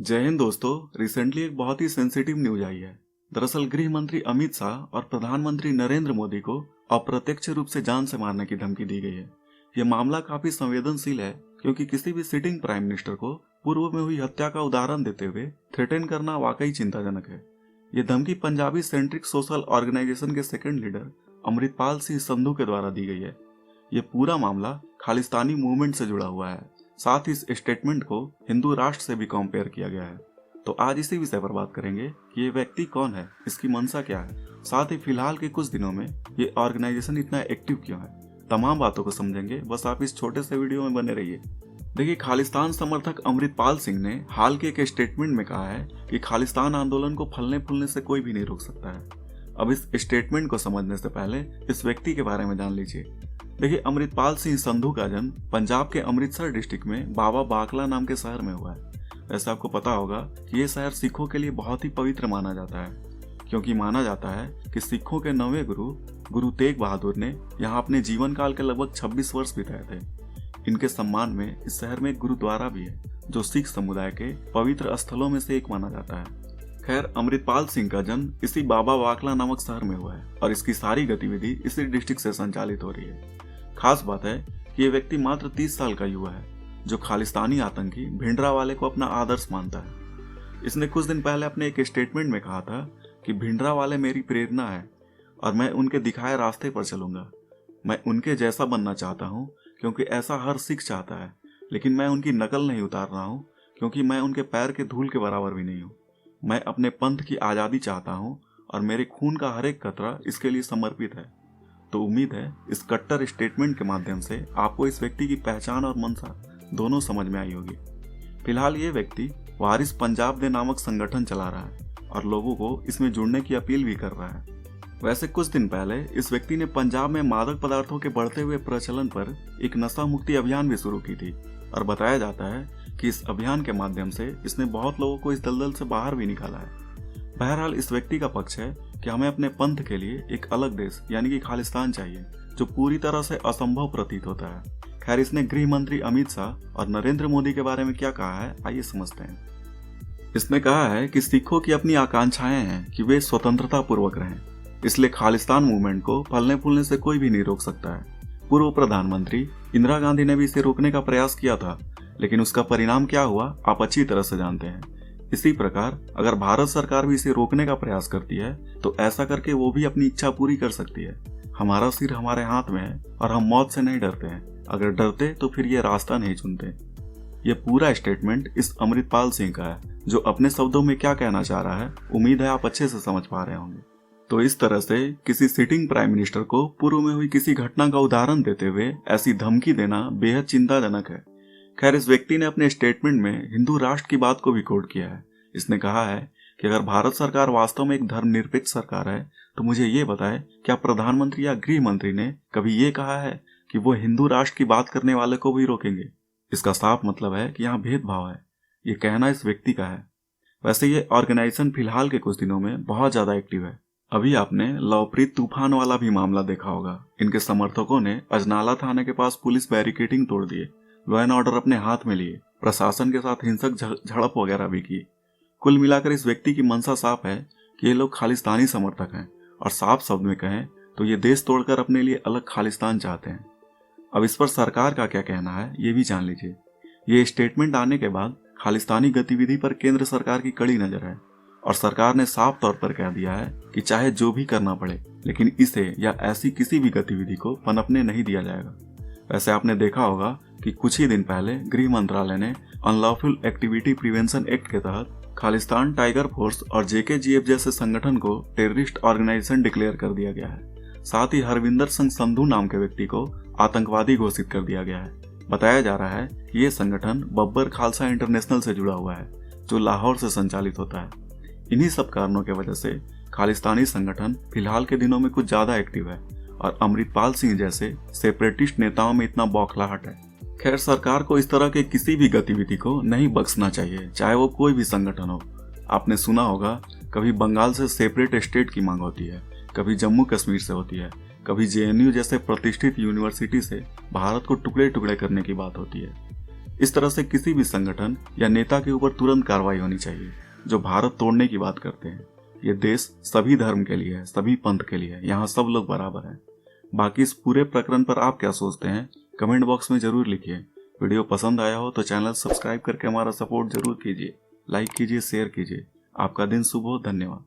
जय हिंद दोस्तों। रिसेंटली एक बहुत ही सेंसिटिव न्यूज आई है। दरअसल गृह मंत्री अमित शाह और प्रधानमंत्री नरेंद्र मोदी को अप्रत्यक्ष रूप से जान से मारने की धमकी दी गई है। यह मामला काफी संवेदनशील है क्योंकि किसी भी सिटिंग प्राइम मिनिस्टर को पूर्व में हुई हत्या का उदाहरण देते हुए थ्रेटन करना वाकई चिंताजनक है। ये धमकी पंजाबी सेंट्रिक सोशल ऑर्गेनाइजेशन के सेकंड लीडर अमृतपाल सिंह संधू के द्वारा दी गई है। ये पूरा मामला खालिस्तानी मूवमेंट से जुड़ा हुआ है। साथ ही इस स्टेटमेंट को हिंदू राष्ट्र से भी कंपेयर किया गया है। तो आज इसी विषय पर बात करेंगे कि ये व्यक्ति कौन है, इसकी मंशा क्या है, साथ ही फिलहाल के कुछ दिनों में ये ऑर्गेनाइजेशन इतना एक्टिव क्यों है। तमाम बातों को समझेंगे, बस आप इस छोटे से वीडियो में बने रहिए। देखिए, खालिस्तान समर्थक अमृतपाल सिंह ने हाल के एक स्टेटमेंट में कहा है कि खालिस्तान आंदोलन को फलने फूलने से कोई भी नहीं रोक सकता है। अब इस स्टेटमेंट को समझने से पहले इस व्यक्ति के बारे में जान लीजिए। देखिए, अमृतपाल सिंह संधू का जन्म पंजाब के अमृतसर डिस्ट्रिक्ट में बाबा बाकला नाम के शहर में हुआ है। वैसे आपको पता होगा कि ये शहर सिखों के लिए बहुत ही पवित्र माना जाता है, क्योंकि माना जाता है कि सिखों के 9वें गुरु तेग बहादुर ने यहाँ अपने जीवन काल के लगभग 26 वर्ष बिताए थे। इनके सम्मान में इस शहर में एक गुरुद्वारा भी है, जो सिख समुदाय के पवित्र स्थलों में से एक माना जाता है। खैर, अमृतपाल सिंह का जन्म इसी बाबा बाकला नामक शहर में हुआ है और इसकी सारी गतिविधि इसी डिस्ट्रिक्ट से संचालित हो रही है। खास बात है कि ये व्यक्ति मात्र 30 साल का युवा है, जो खालिस्तानी आतंकी भिंडरावाले को अपना आदर्श मानता है। इसने कुछ दिन पहले अपने एक स्टेटमेंट में कहा था कि भिंडरावाले मेरी प्रेरणा है और मैं उनके दिखाए रास्ते पर चलूंगा। मैं उनके जैसा बनना चाहता हूँ क्योंकि ऐसा हर सिख चाहता है, लेकिन मैं उनकी नकल नहीं उतार रहा हूँ क्योंकि मैं उनके पैर के धूल के बराबर भी नहीं हूँ। मैं अपने पंथ की आज़ादी चाहता हूँ और मेरे खून का हर एक कतरा इसके लिए समर्पित है। तो उम्मीद है इस कट्टर स्टेटमेंट के माध्यम से आपको इस व्यक्ति की पहचान और मंशा दोनों समझ में आई होगी। फिलहाल ये व्यक्ति वारिस पंजाब दे नामक संगठन चला रहा है और लोगों को इसमें जुड़ने की अपील भी कर रहा है। वैसे कुछ दिन पहले इस व्यक्ति ने पंजाब में मादक पदार्थों के बढ़ते हुए प्रचलन पर एक नशा मुक्ति अभियान भी शुरू की थी और बताया जाता है कि इस अभियान के माध्यम से इसने बहुत लोगों को इस दलदल से बाहर भी निकाला है। बहरहाल इस व्यक्ति का पक्ष है कि हमें अपने पंथ के लिए एक अलग देश यानी कि खालिस्तान चाहिए, जो पूरी तरह से असंभव प्रतीत होता है। खैर, इसने गृह मंत्री अमित शाह और नरेंद्र मोदी के बारे में क्या कहा है, आइए समझते हैं। इसने कहा है कि सिखों की अपनी आकांक्षाएं हैं कि वे स्वतंत्रता पूर्वक रहें, इसलिए खालिस्तान मूवमेंट को फलने फूलने से कोई भी नहीं रोक सकता है। पूर्व प्रधानमंत्री इंदिरा गांधी ने भी इसे रोकने का प्रयास किया था, लेकिन उसका परिणाम क्या हुआ आप अच्छी तरह से जानते हैं। इसी प्रकार अगर भारत सरकार भी इसे रोकने का प्रयास करती है तो ऐसा करके वो भी अपनी इच्छा पूरी कर सकती है। हमारा सिर हमारे हाथ में है और हम मौत से नहीं डरते हैं। अगर डरते तो फिर ये रास्ता नहीं चुनते। ये पूरा स्टेटमेंट इस अमृतपाल सिंह का है, जो अपने शब्दों में क्या कहना चाह रहा है उम्मीद है आप अच्छे से समझ पा रहे होंगे। तो इस तरह से किसी सिटिंग प्राइम मिनिस्टर को पूर्व में हुई किसी घटना का उदाहरण देते हुए ऐसी धमकी देना बेहद चिंताजनक है। खैर, इस व्यक्ति ने अपने स्टेटमेंट में हिंदू राष्ट्र की बात को भी कोट किया है। इसने कहा है कि अगर भारत सरकार वास्तव में एक धर्मनिरपेक्ष सरकार है तो मुझे ये बताए, क्या प्रधानमंत्री या गृह मंत्री ने कभी ये कहा है कि वो हिंदू राष्ट्र की बात करने वाले को भी रोकेंगे। इसका साफ मतलब है कि यहाँ भेदभाव है। ये कहना इस व्यक्ति का है। वैसे ये ऑर्गेनाइजेशन फिलहाल के कुछ दिनों में बहुत ज्यादा एक्टिव है। अभी आपने लवप्रीत तूफान वाला भी मामला देखा होगा। इनके समर्थकों ने अजनाला थाने के पास पुलिस बैरिकेडिंग तोड़ दिए, लॉ एंड ऑर्डर अपने हाथ में लिए, प्रशासन के साथ हिंसक झड़प वगैरह भी की। कुल मिलाकर इस व्यक्ति की मंशा साफ है कि ये लोग खालिस्तानी समर्थक हैं और साफ शब्द में कहें तो ये देश तोड़कर अपने लिए अलग खालिस्तान चाहते हैं। अब इस पर सरकार का क्या कहना है ये भी जान लीजिए। ये स्टेटमेंट आने के बाद खालिस्तानी गतिविधि पर केंद्र सरकार की कड़ी नजर है और सरकार ने साफ तौर पर कह दिया है कि चाहे जो भी करना पड़े, लेकिन इसे या ऐसी किसी भी गतिविधि को पनपने नहीं दिया जाएगा। वैसे आपने देखा होगा कि कुछ ही दिन पहले गृह मंत्रालय ने अनलॉफुल एक्टिविटी प्रिवेंशन एक्ट के तहत खालिस्तान टाइगर फोर्स और जेकेजीएफ जैसे संगठन को टेररिस्ट ऑर्गेनाइजेशन डिक्लेयर कर दिया गया है। साथ ही हरविंदर सिंह संधू नाम के व्यक्ति को आतंकवादी घोषित कर दिया गया है। बताया जा रहा है कि ये संगठन बब्बर खालसा इंटरनेशनल से जुड़ा हुआ है, जो लाहौर से संचालित होता है। इन्हीं सब कारणों की वजह से खालिस्तानी संगठन फिलहाल के दिनों में कुछ ज्यादा एक्टिव है और अमृतपाल सिंह जैसे सेपरेटिस्ट नेताओं में इतना बौखलाहट है। खैर, सरकार को इस तरह के किसी भी गतिविधि को नहीं बख्शना चाहिए, चाहे वो कोई भी संगठन हो। आपने सुना होगा कभी बंगाल से सेपरेट स्टेट की मांग होती है, कभी जम्मू कश्मीर से होती है, कभी जेएनयू जैसे प्रतिष्ठित यूनिवर्सिटी से भारत को टुकड़े टुकड़े करने की बात होती है। इस तरह से किसी भी संगठन या नेता के ऊपर तुरंत कार्रवाई होनी चाहिए जो भारत तोड़ने की बात करते हैं। ये देश सभी धर्म के लिए है, सभी पंथ के लिए है, यहाँ सब लोग बराबर हैं। बाकी इस पूरे प्रकरण पर आप क्या सोचते हैं कमेंट बॉक्स में जरूर लिखिए। वीडियो पसंद आया हो तो चैनल सब्सक्राइब करके हमारा सपोर्ट जरूर कीजिए, लाइक कीजिए, शेयर कीजिए। आपका दिन शुभ हो। धन्यवाद।